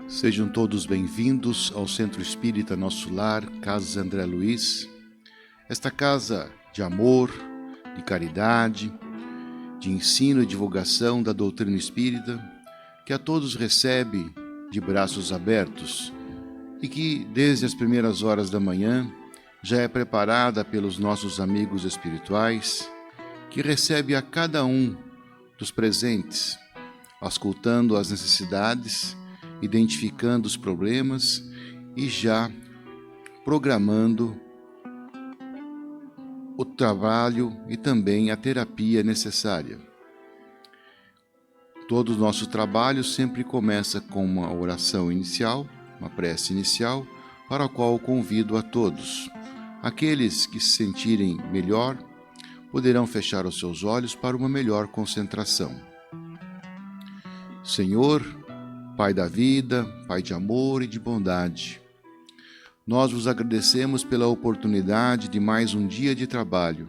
Sejam todos bem-vindos ao Centro Espírita Nosso Lar, Casas André Luiz. Esta casa de amor, de caridade, de ensino e divulgação da doutrina espírita, que a todos recebe de braços abertos e que, desde as primeiras horas da manhã, já é preparada pelos nossos amigos espirituais, que recebe a cada um dos presentes, auscultando as necessidades, identificando os problemas e já programando o trabalho e também a terapia necessária. Todo o nosso trabalho sempre começa com uma oração inicial, uma prece inicial, para a qual convido a todos. Aqueles que se sentirem melhor poderão fechar os seus olhos para uma melhor concentração. Senhor, Pai da vida, Pai de amor e de bondade, nós vos agradecemos pela oportunidade de mais um dia de trabalho,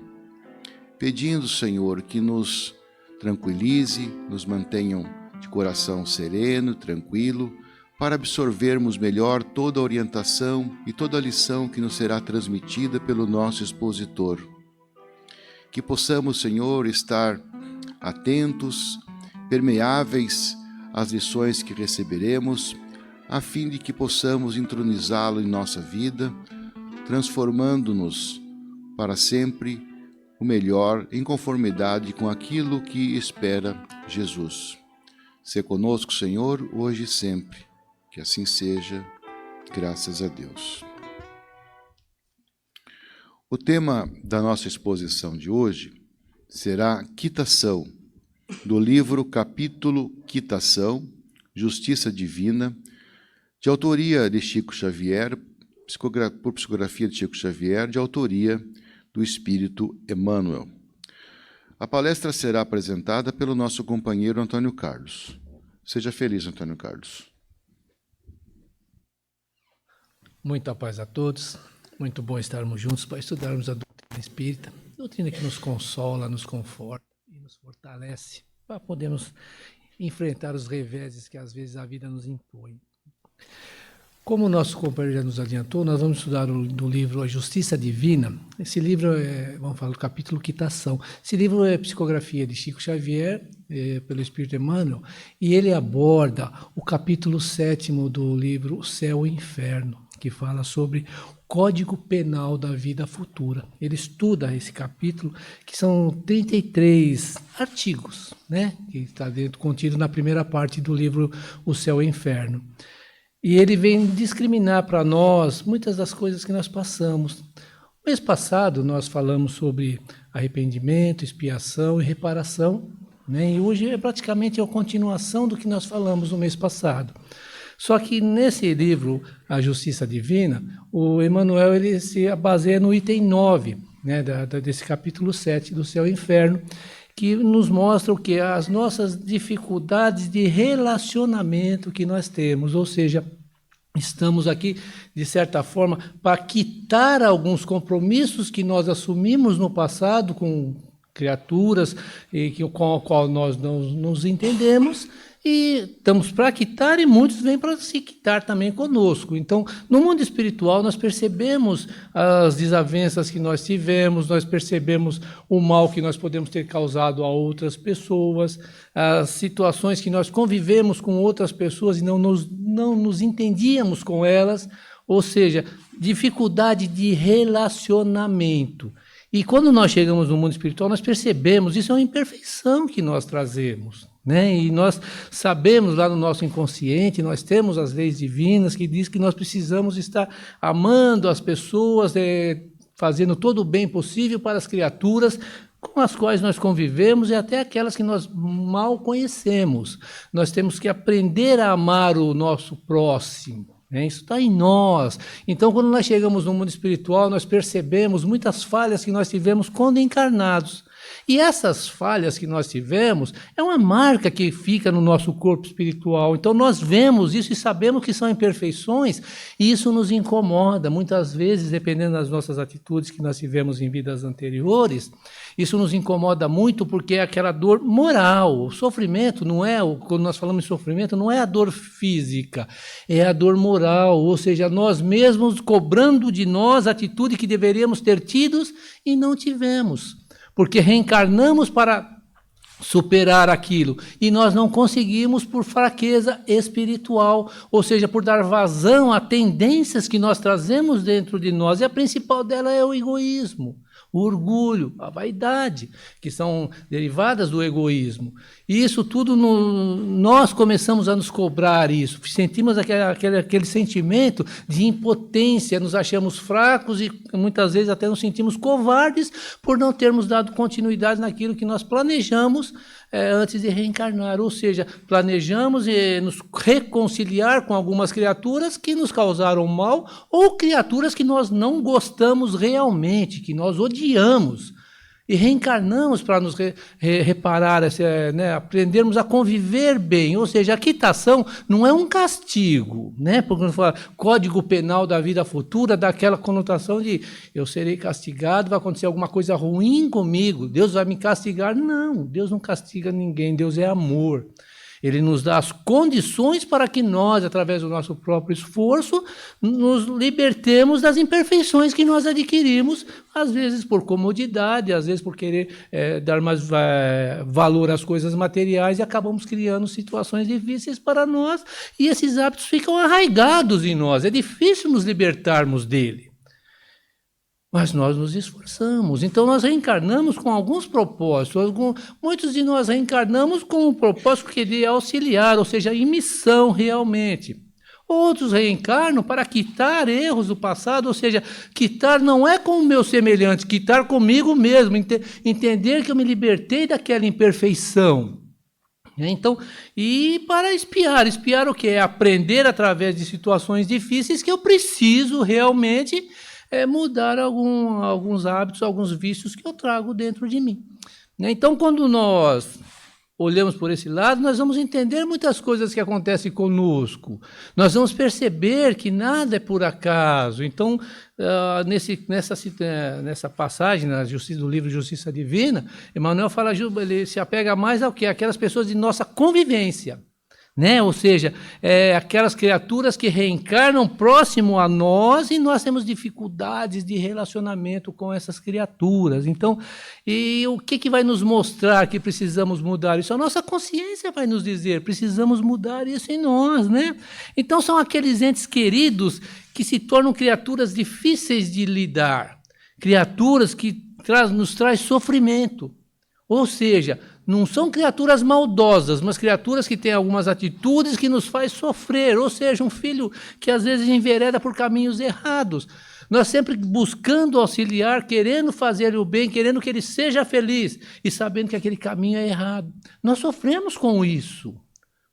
pedindo, Senhor, que nos tranquilize, nos mantenham de coração sereno, tranquilo, para absorvermos melhor toda a orientação e toda a lição que nos será transmitida pelo nosso expositor. Que possamos, Senhor, estar atentos, permeáveis às lições que receberemos, a fim de que possamos entronizá-lo em nossa vida, transformando-nos para sempre o melhor em conformidade com aquilo que espera Jesus. Sê conosco, Senhor, hoje e sempre. Que assim seja, graças a Deus. O tema da nossa exposição de hoje será Quitação, do livro Capítulo Quitação, Justiça Divina, de autoria de Chico Xavier, por psicografia de Chico Xavier, de autoria do Espírito Emmanuel. A palestra será apresentada pelo nosso companheiro Antônio Carlos. Seja feliz, Antônio Carlos. Muita paz a todos. Muito bom estarmos juntos para estudarmos a doutrina espírita, doutrina que nos consola, nos conforta e nos fortalece para podermos enfrentar os reveses que às vezes a vida nos impõe. Como o nosso companheiro já nos adiantou, nós vamos estudar do livro A Justiça Divina. Esse livro vamos falar do capítulo Quitação. Esse livro é psicografia de Chico Xavier, pelo Espírito Emmanuel, e ele aborda o capítulo 7º do livro O Céu e o Inferno, que fala sobre o Código Penal da Vida Futura. Ele estuda esse capítulo, que são 33 artigos, né, que está contido na primeira parte do livro O Céu e o Inferno. E ele vem discriminar para nós muitas das coisas que nós passamos. No mês passado nós falamos sobre arrependimento, expiação e reparação, né? E hoje é praticamente a continuação do que nós falamos no mês passado. Só que nesse livro, A Justiça Divina, o Emmanuel ele se baseia no item 9, né, desse capítulo 7 do Céu e Inferno, que nos mostra o que? As nossas dificuldades de relacionamento que nós temos, ou seja, estamos aqui, de certa forma, para quitar alguns compromissos que nós assumimos no passado com criaturas com a qual nós não nos entendemos, e estamos para quitar e muitos vêm para se quitar também conosco. Então, no mundo espiritual, nós percebemos as desavenças que nós tivemos, nós percebemos o mal que nós podemos ter causado a outras pessoas, as situações que nós convivemos com outras pessoas e não nos entendíamos com elas, ou seja, dificuldade de relacionamento. E quando nós chegamos no mundo espiritual, nós percebemos, isso é uma imperfeição que nós trazemos, né? E nós sabemos lá no nosso inconsciente, nós temos as leis divinas que diz que nós precisamos estar amando as pessoas, fazendo todo o bem possível para as criaturas com as quais nós convivemos e até aquelas que nós mal conhecemos. Nós temos que aprender a amar o nosso próximo. Isso está em nós. Então, quando nós chegamos no mundo espiritual, nós percebemos muitas falhas que nós tivemos quando encarnados. E essas falhas que nós tivemos é uma marca que fica no nosso corpo espiritual. Então nós vemos isso e sabemos que são imperfeições e isso nos incomoda. Muitas vezes, dependendo das nossas atitudes que nós tivemos em vidas anteriores, isso nos incomoda muito porque é aquela dor moral. O sofrimento não é, quando nós falamos em sofrimento, não é a dor física, é a dor moral, ou seja, nós mesmos cobrando de nós a atitude que deveríamos ter tido e não tivemos. Porque reencarnamos para superar aquilo e nós não conseguimos por fraqueza espiritual, ou seja, por dar vazão a tendências que nós trazemos dentro de nós, e a principal dela é o egoísmo, o orgulho, a vaidade, que são derivadas do egoísmo. E isso tudo, nós começamos a nos cobrar isso, sentimos aquele sentimento de impotência, nos achamos fracos e muitas vezes até nos sentimos covardes por não termos dado continuidade naquilo que nós planejamos antes de reencarnar, ou seja, planejamos nos reconciliar com algumas criaturas que nos causaram mal ou criaturas que nós não gostamos realmente, que nós odiamos. E reencarnamos para nos reparar, aprendermos a conviver bem. Ou seja, a quitação não é um castigo, né? Porque quando fala Código Penal da vida futura, dá aquela conotação de eu serei castigado, vai acontecer alguma coisa ruim comigo, Deus vai me castigar. Não, Deus não castiga ninguém, Deus é amor. Ele nos dá as condições para que nós, através do nosso próprio esforço, nos libertemos das imperfeições que nós adquirimos, às vezes por comodidade, às vezes por querer dar mais valor às coisas materiais, e acabamos criando situações difíceis para nós, e esses hábitos ficam arraigados em nós. É difícil nos libertarmos dele. Mas nós nos esforçamos. Então nós reencarnamos com alguns propósitos. Muitos de nós reencarnamos com um propósito que é auxiliar, ou seja, em missão realmente. Outros reencarnam para quitar erros do passado, ou seja, quitar não é com o meu semelhante, quitar comigo mesmo, entender que eu me libertei daquela imperfeição. Então, e para espiar o que é? Aprender através de situações difíceis que eu preciso realmente mudar alguns hábitos, alguns vícios que eu trago dentro de mim. Então, quando nós olhamos por esse lado, nós vamos entender muitas coisas que acontecem conosco. Nós vamos perceber que nada é por acaso. Então, nessa passagem do livro Justiça Divina, Emmanuel fala, ele se apega mais ao que? Aquelas pessoas de nossa convivência. Ou seja, aquelas criaturas que reencarnam próximo a nós e nós temos dificuldades de relacionamento com essas criaturas. Então, e o que vai nos mostrar que precisamos mudar isso? A nossa consciência vai nos dizer, precisamos mudar isso em nós, Então, são aqueles entes queridos que se tornam criaturas difíceis de lidar, criaturas que nos traz sofrimento. Ou seja, não são criaturas maldosas, mas criaturas que têm algumas atitudes que nos faz sofrer, ou seja, um filho que às vezes envereda por caminhos errados. Nós sempre buscando auxiliar, querendo fazer o bem, querendo que ele seja feliz, e sabendo que aquele caminho é errado. Nós sofremos com isso.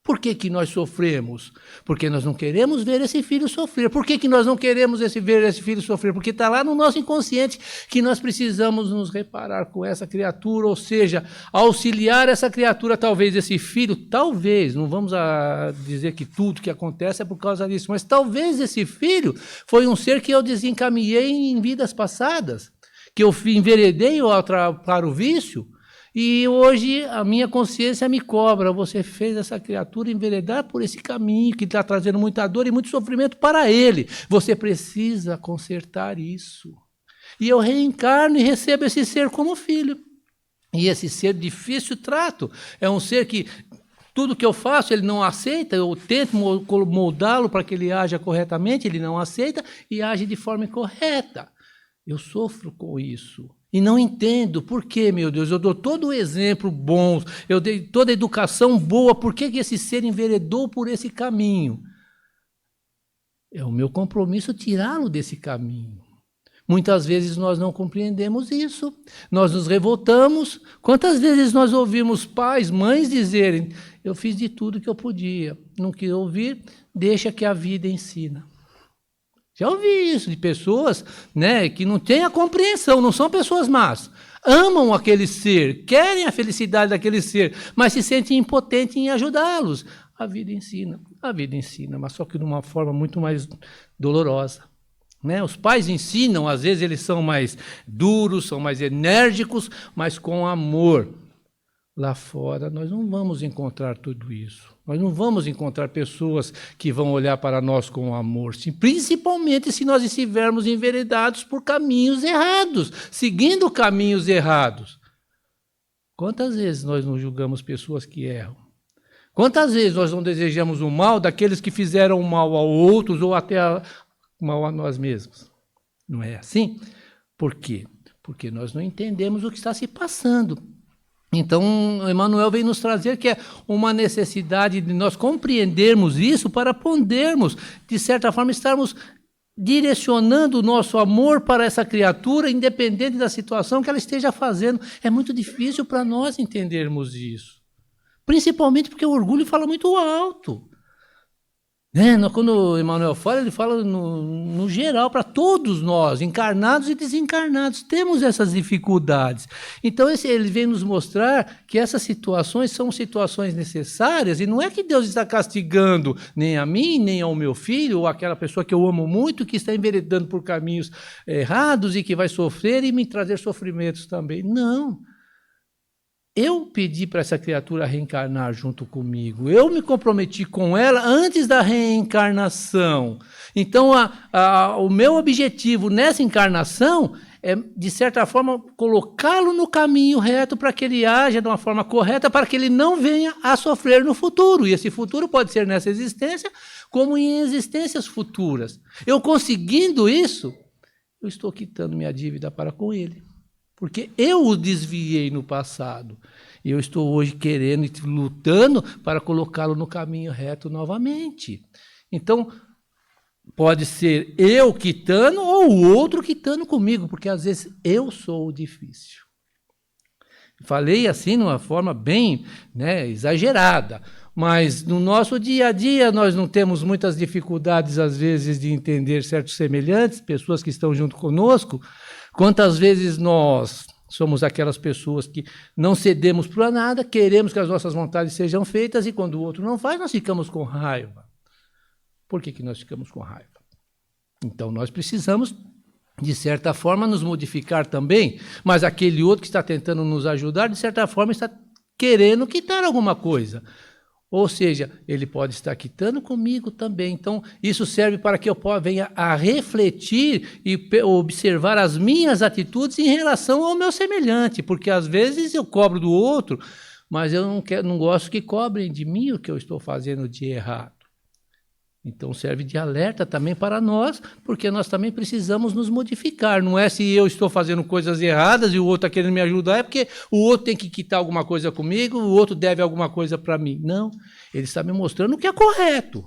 Por que nós sofremos? Porque nós não queremos ver esse filho sofrer. Por que nós não queremos ver esse filho sofrer? Porque está lá no nosso inconsciente que nós precisamos nos reparar com essa criatura, ou seja, auxiliar essa criatura, talvez esse filho, talvez, não vamos dizer que tudo que acontece é por causa disso, mas talvez esse filho foi um ser que eu desencaminhei em vidas passadas, que eu enveredei para o vício, e hoje a minha consciência me cobra, você fez essa criatura enveredar por esse caminho que está trazendo muita dor e muito sofrimento para ele. Você precisa consertar isso. E eu reencarno e recebo esse ser como filho. E esse ser difícil trato. É um ser que tudo que eu faço ele não aceita, eu tento moldá-lo para que ele haja corretamente, ele não aceita e age de forma incorreta. Eu sofro com isso. E não entendo por que, meu Deus, eu dou todo o exemplo bom, eu dei toda a educação boa, por que esse ser enveredou por esse caminho? É o meu compromisso tirá-lo desse caminho. Muitas vezes nós não compreendemos isso, nós nos revoltamos. Quantas vezes nós ouvimos pais, mães dizerem, eu fiz de tudo que eu podia, não quis ouvir, deixa que a vida ensina. Já ouvi isso de pessoas que não têm a compreensão, não são pessoas más. amam aquele ser, querem a felicidade daquele ser, mas se sentem impotentes em ajudá-los. A vida ensina, mas só que de uma forma muito mais dolorosa. Né? Os pais ensinam, às vezes eles são mais duros, são mais enérgicos, mas com amor. Lá fora nós não vamos encontrar tudo isso. Nós não vamos encontrar pessoas que vão olhar para nós com amor, principalmente se nós estivermos enveredados por caminhos errados, seguindo caminhos errados. Quantas vezes nós não julgamos pessoas que erram? Quantas vezes nós não desejamos o mal daqueles que fizeram mal a outros ou até mal a nós mesmos? Não é assim? Por quê? Porque nós não entendemos o que está se passando. Então, Emmanuel vem nos trazer que é uma necessidade de nós compreendermos isso para podermos, de certa forma, estarmos direcionando o nosso amor para essa criatura, independente da situação que ela esteja fazendo. É muito difícil para nós entendermos isso. Principalmente porque o orgulho fala muito alto. Quando o Emmanuel fala, ele fala no geral, para todos nós, encarnados e desencarnados, temos essas dificuldades. Então, ele vem nos mostrar que essas situações são situações necessárias, e não é que Deus está castigando nem a mim, nem ao meu filho, ou aquela pessoa que eu amo muito, que está enveredando por caminhos errados e que vai sofrer e me trazer sofrimentos também. Não. Eu pedi para essa criatura reencarnar junto comigo. Eu me comprometi com ela antes da reencarnação. Então, o meu objetivo nessa encarnação é, de certa forma, colocá-lo no caminho reto para que ele haja de uma forma correta, para que ele não venha a sofrer no futuro. E esse futuro pode ser nessa existência, como em existências futuras. Eu conseguindo isso, eu estou quitando minha dívida para com ele. Porque eu o desviei no passado. E eu estou hoje querendo e lutando para colocá-lo no caminho reto novamente. Então, pode ser eu quitando ou o outro quitando comigo, porque às vezes eu sou o difícil. Falei assim, de uma forma bem exagerada. Mas no nosso dia a dia nós não temos muitas dificuldades, às vezes, de entender certos semelhantes, pessoas que estão junto conosco. Quantas vezes nós somos aquelas pessoas que não cedemos para nada, queremos que as nossas vontades sejam feitas e quando o outro não faz, nós ficamos com raiva. Por que nós ficamos com raiva? Então nós precisamos, de certa forma, nos modificar também, mas aquele outro que está tentando nos ajudar, de certa forma, está querendo quitar alguma coisa. Ou seja, ele pode estar quitando comigo também. Então, isso serve para que eu venha a refletir e observar as minhas atitudes em relação ao meu semelhante, porque às vezes eu cobro do outro, mas eu não gosto que cobrem de mim o que eu estou fazendo de errado. Então, serve de alerta também para nós, porque nós também precisamos nos modificar. Não é se eu estou fazendo coisas erradas e o outro está querendo me ajudar, é porque o outro tem que quitar alguma coisa comigo, o outro deve alguma coisa para mim. Não, ele está me mostrando o que é correto.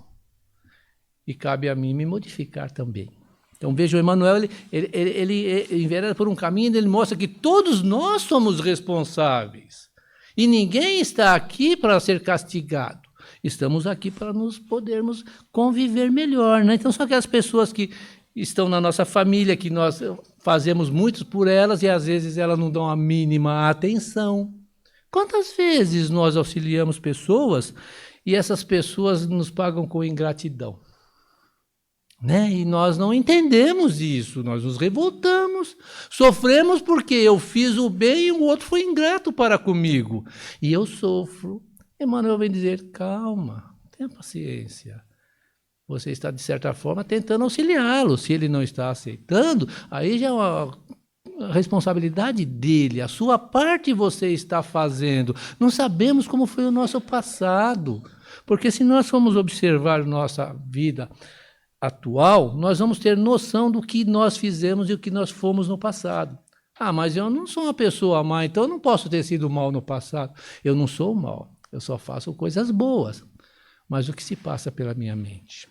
E cabe a mim me modificar também. Então, veja, o Emmanuel, ele envereda por um caminho, ele mostra que todos nós somos responsáveis. E ninguém está aqui para ser castigado. Estamos aqui para nos podermos conviver melhor. Então, são aquelas pessoas que estão na nossa família, que nós fazemos muito por elas e às vezes elas não dão a mínima atenção. Quantas vezes nós auxiliamos pessoas e essas pessoas nos pagam com ingratidão? E nós não entendemos isso, nós nos revoltamos, sofremos porque eu fiz o bem e o outro foi ingrato para comigo. E eu sofro. Emmanuel vem dizer, calma, tenha paciência. Você está, de certa forma, tentando auxiliá-lo. Se ele não está aceitando, aí já é uma responsabilidade dele. A sua parte você está fazendo. Não sabemos como foi o nosso passado. Porque se nós formos observar nossa vida atual, nós vamos ter noção do que nós fizemos e o que nós fomos no passado. Mas eu não sou uma pessoa má, então eu não posso ter sido mal no passado. Eu não sou mal. Eu só faço coisas boas. Mas o que se passa pela minha mente?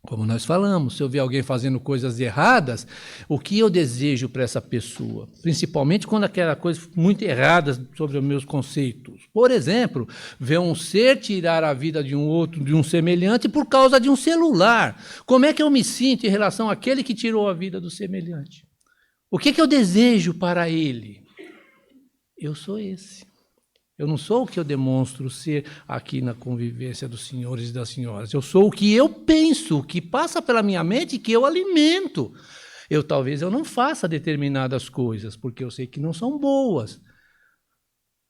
Como nós falamos, se eu ver alguém fazendo coisas erradas, o que eu desejo para essa pessoa? Principalmente quando aquela coisa muito errada sobre os meus conceitos. Por exemplo, ver um ser tirar a vida de um outro, de um semelhante, por causa de um celular. Como é que eu me sinto em relação àquele que tirou a vida do semelhante? O que eu desejo para ele? eu sou esse. Eu não sou o que eu demonstro ser aqui na convivência dos senhores e das senhoras. Eu sou o que eu penso, o que passa pela minha mente e que eu alimento. Talvez eu não faça determinadas coisas, porque eu sei que não são boas.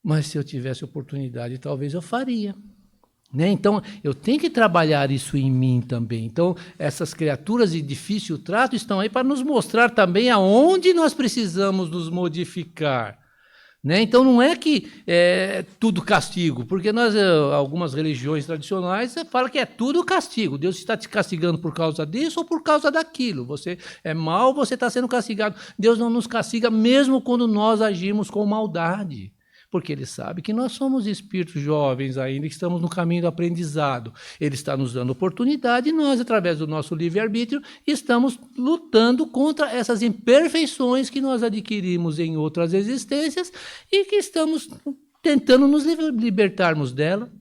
Mas se eu tivesse oportunidade, talvez eu faria. Né? Então, eu tenho que trabalhar isso em mim também. Então, essas criaturas de difícil trato estão aí para nos mostrar também aonde nós precisamos nos modificar. Né? Então, não é que é tudo castigo, porque algumas religiões tradicionais falam que é tudo castigo. Deus está te castigando por causa disso ou por causa daquilo. Você é mau, você está sendo castigado. Deus não nos castiga mesmo quando nós agimos com maldade, porque Ele sabe que nós somos espíritos jovens ainda, que estamos no caminho do aprendizado. Ele está nos dando oportunidade e nós, através do nosso livre-arbítrio, estamos lutando contra essas imperfeições que nós adquirimos em outras existências e que estamos tentando nos libertarmos dela.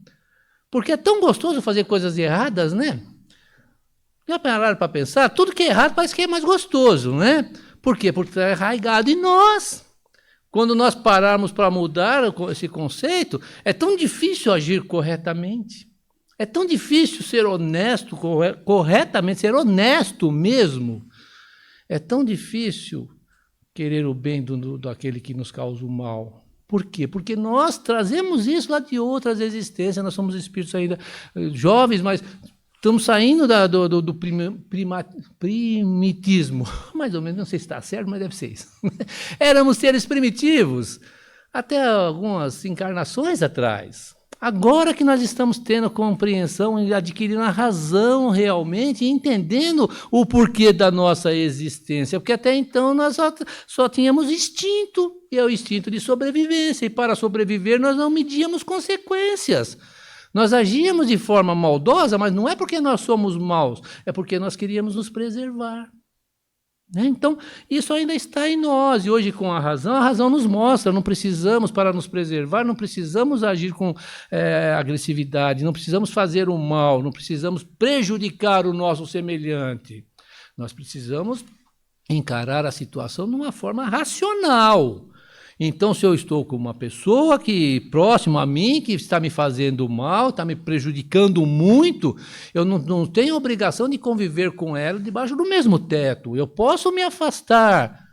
Porque é tão gostoso fazer coisas erradas, né? Já pararam para pensar? Tudo que é errado parece que é mais gostoso, né? Por quê? Porque está arraigado em nós. Quando nós pararmos para mudar esse conceito, é tão difícil agir corretamente. É tão difícil ser honesto, corretamente, ser honesto mesmo. É tão difícil querer o bem daquele que nos causa o mal. Por quê? Porque nós trazemos isso lá de outras existências, nós somos espíritos ainda jovens, mas estamos saindo do primitismo, mais ou menos, não sei se está certo, mas deve ser isso. Éramos seres primitivos até algumas encarnações atrás. Agora que nós estamos tendo compreensão e adquirindo a razão realmente, entendendo o porquê da nossa existência, porque até então nós só tínhamos instinto, e é o instinto de sobrevivência, e para sobreviver nós não medíamos consequências. Nós agíamos de forma maldosa, mas não é porque nós somos maus, é porque nós queríamos nos preservar. Né? Então, isso ainda está em nós, e hoje com a razão nos mostra, não precisamos, para nos preservar, não precisamos agir com agressividade, não precisamos fazer o mal, não precisamos prejudicar o nosso semelhante. Nós precisamos encarar a situação de uma forma racional. Então, se eu estou com uma pessoa próxima a mim, que está me fazendo mal, está me prejudicando muito, eu não tenho obrigação de conviver com ela debaixo do mesmo teto. Eu posso me afastar.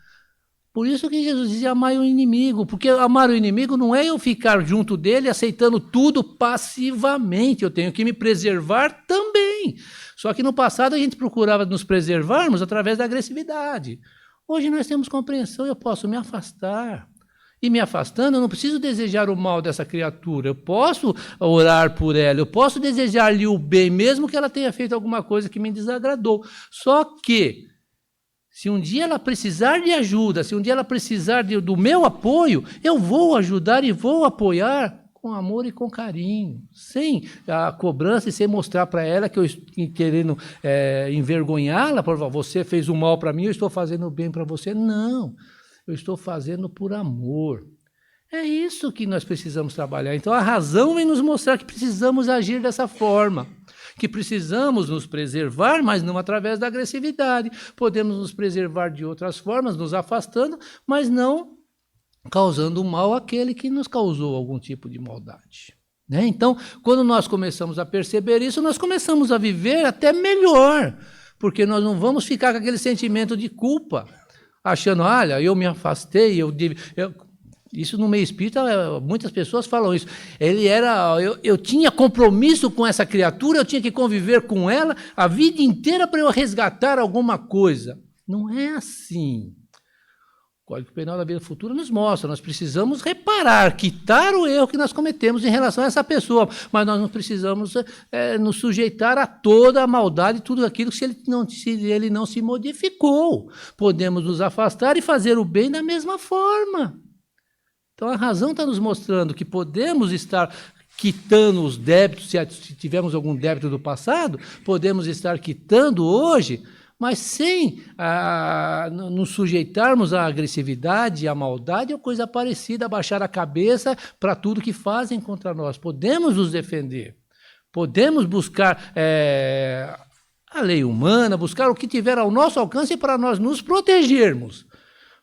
Por isso que Jesus dizia amar o inimigo, porque amar o inimigo não é eu ficar junto dele aceitando tudo passivamente, eu tenho que me preservar também. Só que no passado a gente procurava nos preservarmos através da agressividade. Hoje nós temos compreensão, eu posso me afastar. E me afastando, eu não preciso desejar o mal dessa criatura, eu posso orar por ela, eu posso desejar-lhe o bem, mesmo que ela tenha feito alguma coisa que me desagradou. Só que, se um dia ela precisar de ajuda, se um dia ela precisar do meu apoio, eu vou ajudar e vou apoiar com amor e com carinho, sem a cobrança e sem mostrar para ela que eu estou querendo envergonhá-la, por favor, você fez o mal para mim, eu estou fazendo o bem para você. Não. Eu estou fazendo por amor. É isso que nós precisamos trabalhar. Então, a razão vem nos mostrar que precisamos agir dessa forma, que precisamos nos preservar, mas não através da agressividade. Podemos nos preservar de outras formas, nos afastando, mas não causando mal àquele que nos causou algum tipo de maldade. Né? Então, quando nós começamos a perceber isso, nós começamos a viver até melhor, porque nós não vamos ficar com aquele sentimento de culpa, achando, olha, eu me afastei, isso no meio espírita, muitas pessoas falam isso. Eu tinha compromisso com essa criatura, eu tinha que conviver com ela a vida inteira para eu resgatar alguma coisa. Não é assim. O Código Penal da Vida Futura nos mostra, nós precisamos reparar, quitar o erro que nós cometemos em relação a essa pessoa, mas nós não precisamos nos sujeitar a toda a maldade, tudo aquilo que se ele não se modificou. Podemos nos afastar e fazer o bem da mesma forma. Então a razão está nos mostrando que podemos estar quitando os débitos, se tivermos algum débito do passado, podemos estar quitando hoje, mas sem nos sujeitarmos à agressividade, à maldade ou coisa parecida, abaixar a cabeça para tudo que fazem contra nós. Podemos nos defender, podemos buscar a lei humana, buscar o que tiver ao nosso alcance para nós nos protegermos,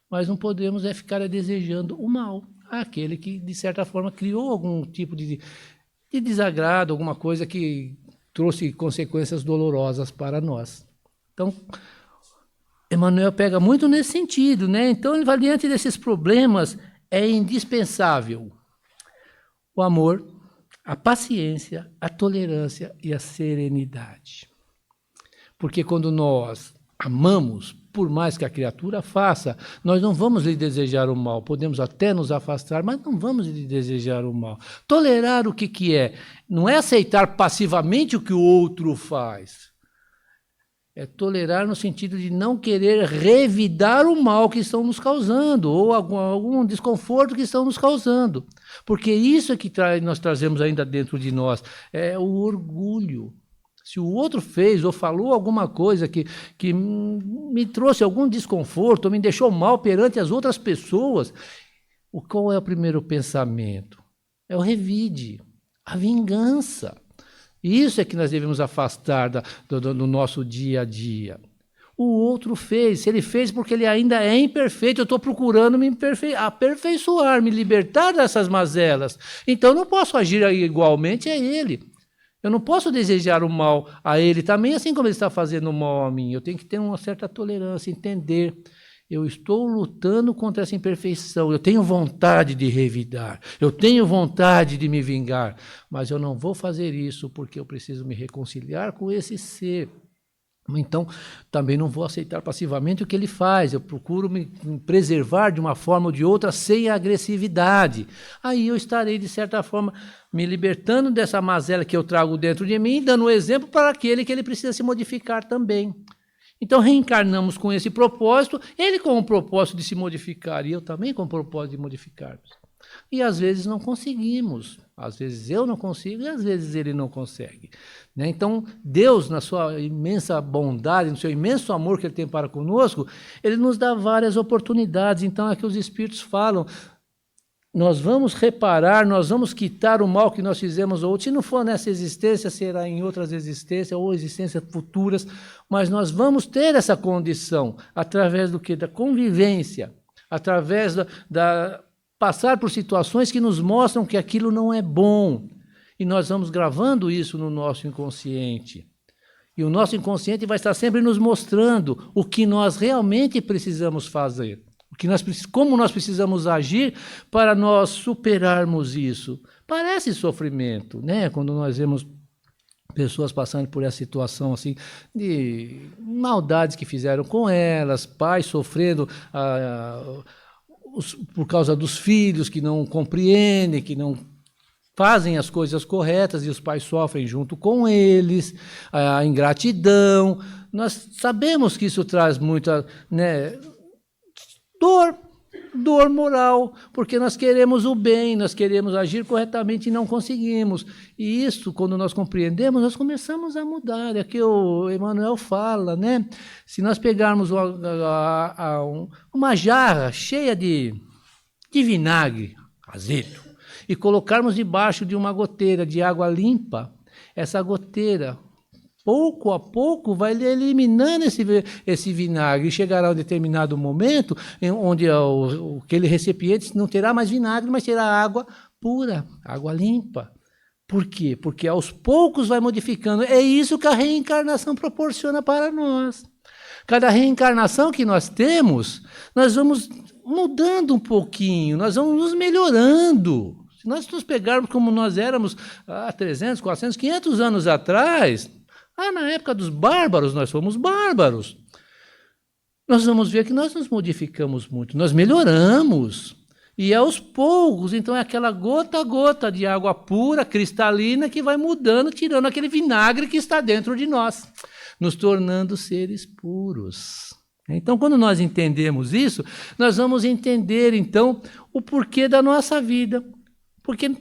mas não podemos ficar desejando o mal. àquele que, de certa forma, criou algum tipo de desagrado, alguma coisa que trouxe consequências dolorosas para nós. Então, Emmanuel pega muito nesse sentido, né? Então, diante desses problemas, é indispensável o amor, a paciência, a tolerância e a serenidade. Porque quando nós amamos, por mais que a criatura faça, nós não vamos lhe desejar o mal. Podemos até nos afastar, mas não vamos lhe desejar o mal. Tolerar o que é? Não é aceitar passivamente o que o outro faz. É tolerar no sentido de não querer revidar o mal que estão nos causando, ou algum desconforto que estão nos causando. Porque isso é que nós trazemos ainda dentro de nós, é o orgulho. Se o outro fez ou falou alguma coisa que me trouxe algum desconforto, ou me deixou mal perante as outras pessoas, qual é o primeiro pensamento? É o revide, a vingança. Isso é que nós devemos afastar do nosso dia a dia. O outro fez, se ele fez porque ele ainda é imperfeito, eu estou procurando me aperfeiçoar, me libertar dessas mazelas. Então eu não posso agir igualmente a ele. Eu não posso desejar o mal a ele também, assim como ele está fazendo o mal a mim. Eu tenho que ter uma certa tolerância, entender. Eu estou lutando contra essa imperfeição. Eu tenho vontade de revidar. Eu tenho vontade de me vingar. Mas eu não vou fazer isso porque eu preciso me reconciliar com esse ser. Então, também não vou aceitar passivamente o que ele faz. Eu procuro me preservar de uma forma ou de outra sem agressividade. Aí eu estarei, de certa forma, me libertando dessa mazela que eu trago dentro de mim, dando um exemplo para aquele que ele precisa se modificar também. Então, reencarnamos com esse propósito, ele com o propósito de se modificar, e eu também com o propósito de modificarmos. E às vezes não conseguimos. Às vezes eu não consigo e às vezes ele não consegue. Né? Então, Deus, na sua imensa bondade, no seu imenso amor que ele tem para conosco, ele nos dá várias oportunidades. Então, é que os Espíritos falam, nós vamos reparar, nós vamos quitar o mal que nós fizemos ou se não for nessa existência, será em outras existências ou existências futuras, mas nós vamos ter essa condição através do que? Da convivência, através da passar por situações que nos mostram que aquilo não é bom. E nós vamos gravando isso no nosso inconsciente. E o nosso inconsciente vai estar sempre nos mostrando o que nós realmente precisamos fazer. Como nós precisamos agir para nós superarmos isso. Parece sofrimento, né? Quando nós vemos pessoas passando por essa situação assim, de maldades que fizeram com elas, pais sofrendo por causa dos filhos que não compreendem, que não fazem as coisas corretas e os pais sofrem junto com eles, a ingratidão. Nós sabemos que isso traz muita, né, dor moral, porque nós queremos o bem, nós queremos agir corretamente e não conseguimos. E isso, quando nós compreendemos, nós começamos a mudar. É que o Emmanuel fala, né? Se nós pegarmos uma jarra cheia de vinagre, azedo, e colocarmos debaixo de uma goteira de água limpa, essa goteira, pouco a pouco, vai eliminando esse vinagre e chegará um determinado momento onde aquele recipiente não terá mais vinagre, mas terá água pura, água limpa. Por quê? Porque aos poucos vai modificando. É isso que a reencarnação proporciona para nós. Cada reencarnação que nós temos, nós vamos mudando um pouquinho, nós vamos nos melhorando. Se nós nos pegarmos como nós éramos há 300, 400, 500 anos atrás, na época dos bárbaros, nós fomos bárbaros. Nós vamos ver que nós nos modificamos muito, nós melhoramos. E aos poucos, então é aquela gota a gota de água pura, cristalina, que vai mudando, tirando aquele vinagre que está dentro de nós, nos tornando seres puros. Então, quando nós entendemos isso, nós vamos entender, então, o porquê da nossa vida. Porque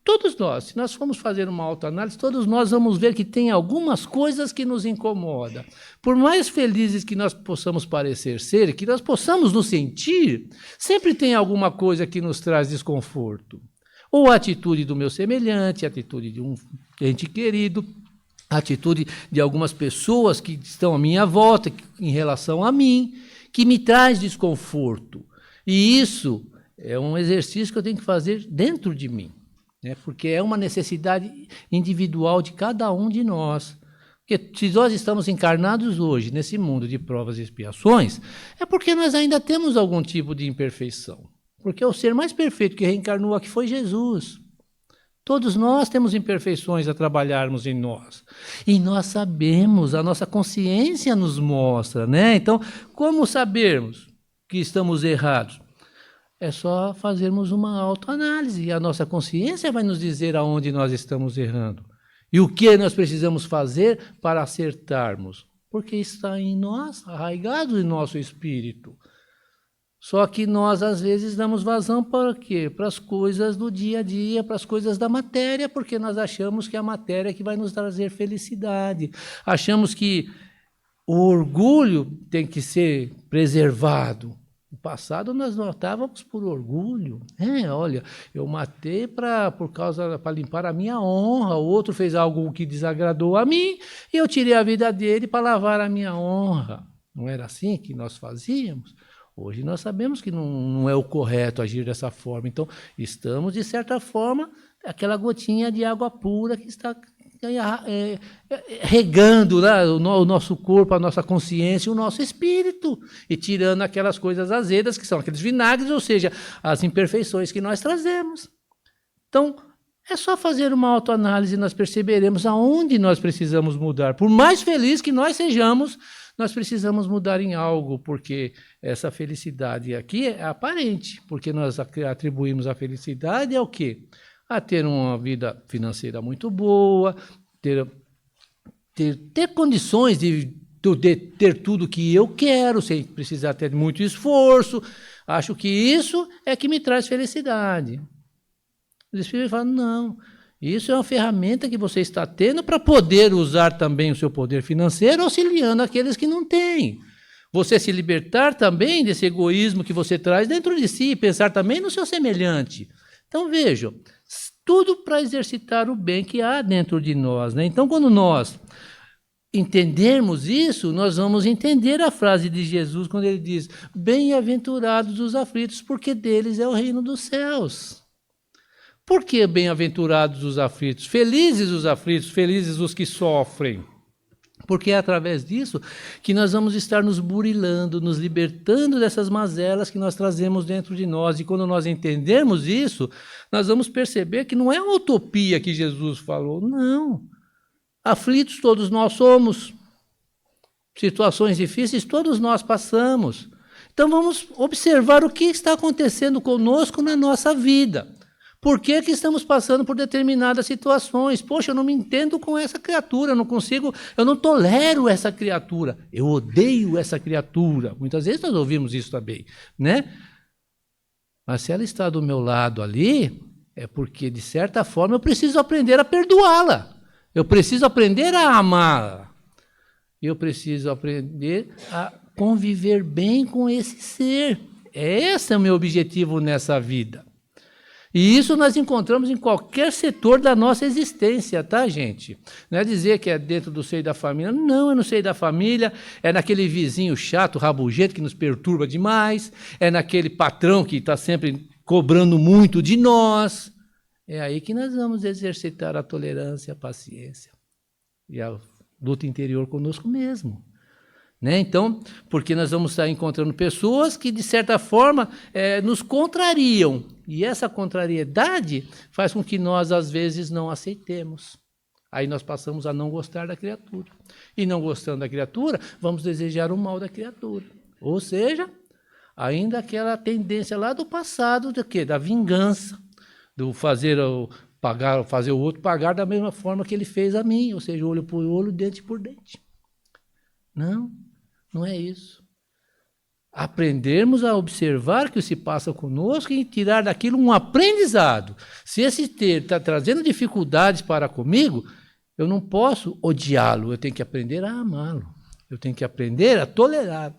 todos nós, se nós formos fazer uma autoanálise, todos nós vamos ver que tem algumas coisas que nos incomodam. Por mais felizes que nós possamos parecer ser, que nós possamos nos sentir, sempre tem alguma coisa que nos traz desconforto. Ou a atitude do meu semelhante, a atitude de um ente querido, a atitude de algumas pessoas que estão à minha volta, em relação a mim, que me traz desconforto. E isso é um exercício que eu tenho que fazer dentro de mim, né? Porque é uma necessidade individual de cada um de nós. Porque se nós estamos encarnados hoje nesse mundo de provas e expiações, é porque nós ainda temos algum tipo de imperfeição. Porque o ser mais perfeito que reencarnou aqui foi Jesus. Todos nós temos imperfeições a trabalharmos em nós. E nós sabemos, a nossa consciência nos mostra, né? Então, como sabermos que estamos errados? É só fazermos uma autoanálise. E a nossa consciência vai nos dizer aonde nós estamos errando. E o que nós precisamos fazer para acertarmos? Porque está em nós, arraigado em nosso espírito. Só que nós, às vezes, damos vazão para quê? Para as coisas do dia a dia, para as coisas da matéria, porque nós achamos que a matéria é que vai nos trazer felicidade. Achamos que o orgulho tem que ser preservado. No passado nós matávamos por orgulho. Olha, eu matei para limpar a minha honra, o outro fez algo que desagradou a mim, e eu tirei a vida dele para lavar a minha honra. Não era assim que nós fazíamos? Hoje nós sabemos que não é o correto agir dessa forma. Então, estamos, de certa forma, aquela gotinha de água pura que está regando, né, o nosso corpo, a nossa consciência, o nosso espírito, e tirando aquelas coisas azedas, que são aqueles vinagres, ou seja, as imperfeições que nós trazemos. Então, é só fazer uma autoanálise e nós perceberemos aonde nós precisamos mudar. Por mais feliz que nós sejamos, nós precisamos mudar em algo, porque essa felicidade aqui é aparente, porque nós atribuímos a felicidade ao quê? A ter uma vida financeira muito boa, ter condições de ter tudo que eu quero, sem precisar ter muito esforço. Acho que isso é que me traz felicidade. O Espírito fala, não, isso é uma ferramenta que você está tendo para poder usar também o seu poder financeiro, auxiliando aqueles que não têm. Você se libertar também desse egoísmo que você traz dentro de si, e pensar também no seu semelhante. Então, vejam, tudo para exercitar o bem que há dentro de nós, né? Então, quando nós entendermos isso, nós vamos entender a frase de Jesus, quando ele diz, bem-aventurados os aflitos, porque deles é o reino dos céus. Por que bem-aventurados os aflitos? Felizes os aflitos, felizes os que sofrem. Porque é através disso que nós vamos estar nos burilando, nos libertando dessas mazelas que nós trazemos dentro de nós. E quando nós entendermos isso, nós vamos perceber que não é uma utopia que Jesus falou, não. Aflitos todos nós somos. Situações difíceis todos nós passamos. Então vamos observar o que está acontecendo conosco na nossa vida. Por que estamos passando por determinadas situações? Poxa, eu não me entendo com essa criatura, eu não tolero essa criatura, eu odeio essa criatura. Muitas vezes nós ouvimos isso também, né? Mas se ela está do meu lado ali, é porque, de certa forma, eu preciso aprender a perdoá-la. Eu preciso aprender a amá-la. Eu preciso aprender a conviver bem com esse ser. Esse é o meu objetivo nessa vida. E isso nós encontramos em qualquer setor da nossa existência, tá, gente? Não é dizer que é dentro do seio da família. Não, é no seio da família, é naquele vizinho chato, rabugento, que nos perturba demais, é naquele patrão que está sempre cobrando muito de nós. É aí que nós vamos exercitar a tolerância, a paciência e a luta interior conosco mesmo. Né? Então, porque nós vamos estar encontrando pessoas que, de certa forma, nos contrariam. E essa contrariedade faz com que nós, às vezes, não aceitemos. Aí nós passamos a não gostar da criatura. E não gostando da criatura, vamos desejar o mal da criatura. Ou seja, ainda aquela tendência lá do passado, do quê? Da vingança, do fazer o outro pagar da mesma forma que ele fez a mim, ou seja, olho por olho, dente por dente. Não é isso. Aprendermos a observar o que se passa conosco e tirar daquilo um aprendizado. Se esse ter está trazendo dificuldades para comigo, eu não posso odiá-lo, eu tenho que aprender a amá-lo. Eu tenho que aprender a tolerá-lo.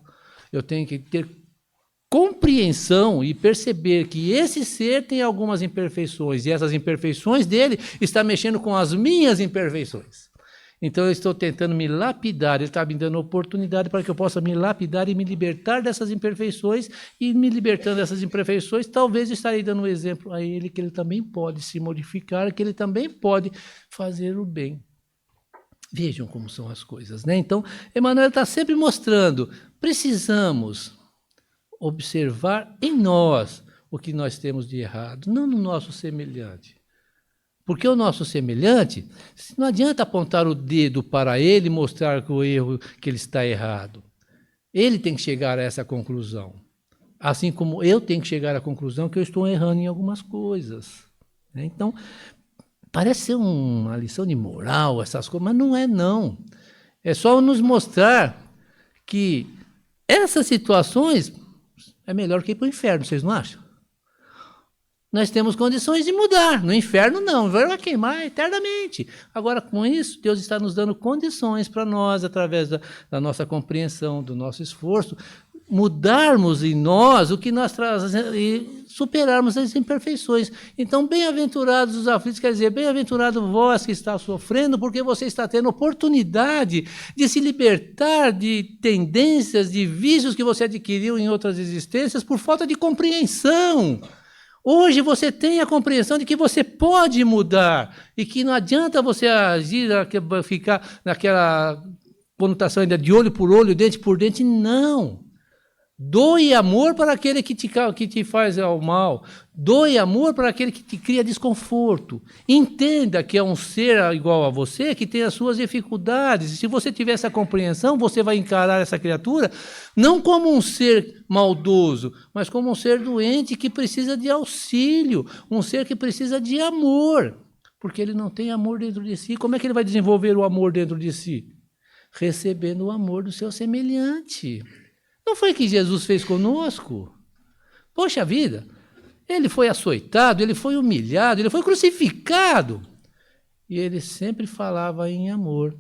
Eu tenho que ter compreensão e perceber que esse ser tem algumas imperfeições, e essas imperfeições dele estão mexendo com as minhas imperfeições. Então eu estou tentando me lapidar, ele está me dando oportunidade para que eu possa me lapidar e me libertar dessas imperfeições, e me libertando dessas imperfeições, talvez eu estarei dando um exemplo a ele que ele também pode se modificar, que ele também pode fazer o bem. Vejam como são as coisas, né? Então, Emmanuel está sempre mostrando, precisamos observar em nós o que nós temos de errado, não no nosso semelhante. Porque o nosso semelhante, não adianta apontar o dedo para ele e mostrar que o erro, que ele está errado. Ele tem que chegar a essa conclusão. Assim como eu tenho que chegar à conclusão que eu estou errando em algumas coisas. Então, parece ser uma lição de moral, essas coisas, mas não é, não. É só nos mostrar que essas situações é melhor que ir para o inferno, vocês não acham? Nós temos condições de mudar. No inferno, não. O inferno vai queimar eternamente. Agora, com isso, Deus está nos dando condições para nós, através da nossa compreensão, do nosso esforço, mudarmos em nós o que nós trazemos e superarmos as imperfeições. Então, bem-aventurados os aflitos, quer dizer, bem-aventurado vós que está sofrendo, porque você está tendo oportunidade de se libertar de tendências, de vícios que você adquiriu em outras existências por falta de compreensão. Hoje você tem a compreensão de que você pode mudar e que não adianta você agir, ficar naquela conotação ainda de olho por olho, dente por dente, não. Doe amor para aquele que te faz ao mal. Doe amor para aquele que te cria desconforto. Entenda que é um ser igual a você, que tem as suas dificuldades. E se você tiver essa compreensão, você vai encarar essa criatura não como um ser maldoso, mas como um ser doente que precisa de auxílio, um ser que precisa de amor, porque ele não tem amor dentro de si. Como é que ele vai desenvolver o amor dentro de si? Recebendo o amor do seu semelhante. Não foi o que Jesus fez conosco? Poxa vida, ele foi açoitado, ele foi humilhado, ele foi crucificado. E ele sempre falava em amor.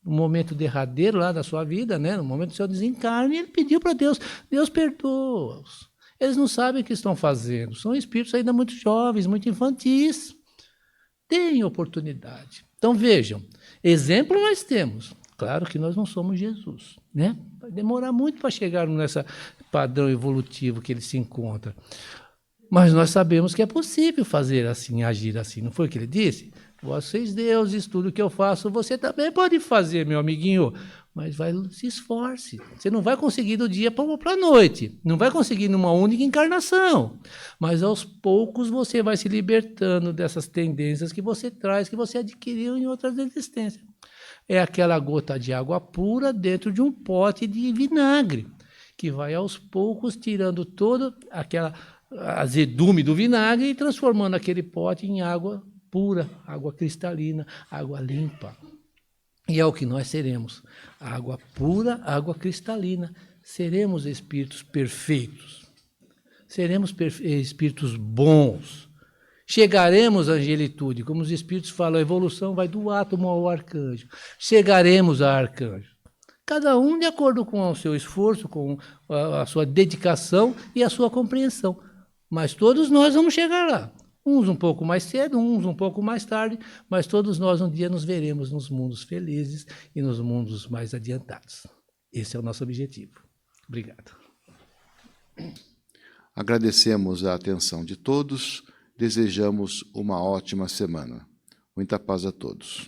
No momento derradeiro lá da sua vida, né, no momento do seu desencarne, ele pediu para Deus, Deus perdoa-os. Eles não sabem o que estão fazendo, são espíritos ainda muito jovens, muito infantis. Deem oportunidade. Então vejam, exemplo nós temos. Claro que nós não somos Jesus, né? Vai demorar muito para chegar nesse padrão evolutivo que ele se encontra. Mas nós sabemos que é possível fazer assim, agir assim. Não foi o que ele disse? Vocês, deuses, tudo que eu faço, você também pode fazer, meu amiguinho. Mas se esforce. Você não vai conseguir do dia para a noite. Não vai conseguir numa única encarnação. Mas aos poucos você vai se libertando dessas tendências que você traz, que você adquiriu em outras existências. É aquela gota de água pura dentro de um pote de vinagre, que vai aos poucos tirando todo aquela azedume do vinagre e transformando aquele pote em água pura, água cristalina, água limpa. E é o que nós seremos, água pura, água cristalina. Seremos espíritos perfeitos, seremos espíritos bons. Chegaremos à angelitude, como os espíritos falam, a evolução vai do átomo ao arcanjo. Chegaremos a arcanjo. Cada um de acordo com o seu esforço, com a sua dedicação e a sua compreensão. Mas todos nós vamos chegar lá. Uns um pouco mais cedo, uns um pouco mais tarde, mas todos nós um dia nos veremos nos mundos felizes e nos mundos mais adiantados. Esse é o nosso objetivo. Obrigado. Agradecemos a atenção de todos. Desejamos uma ótima semana. Muita paz a todos.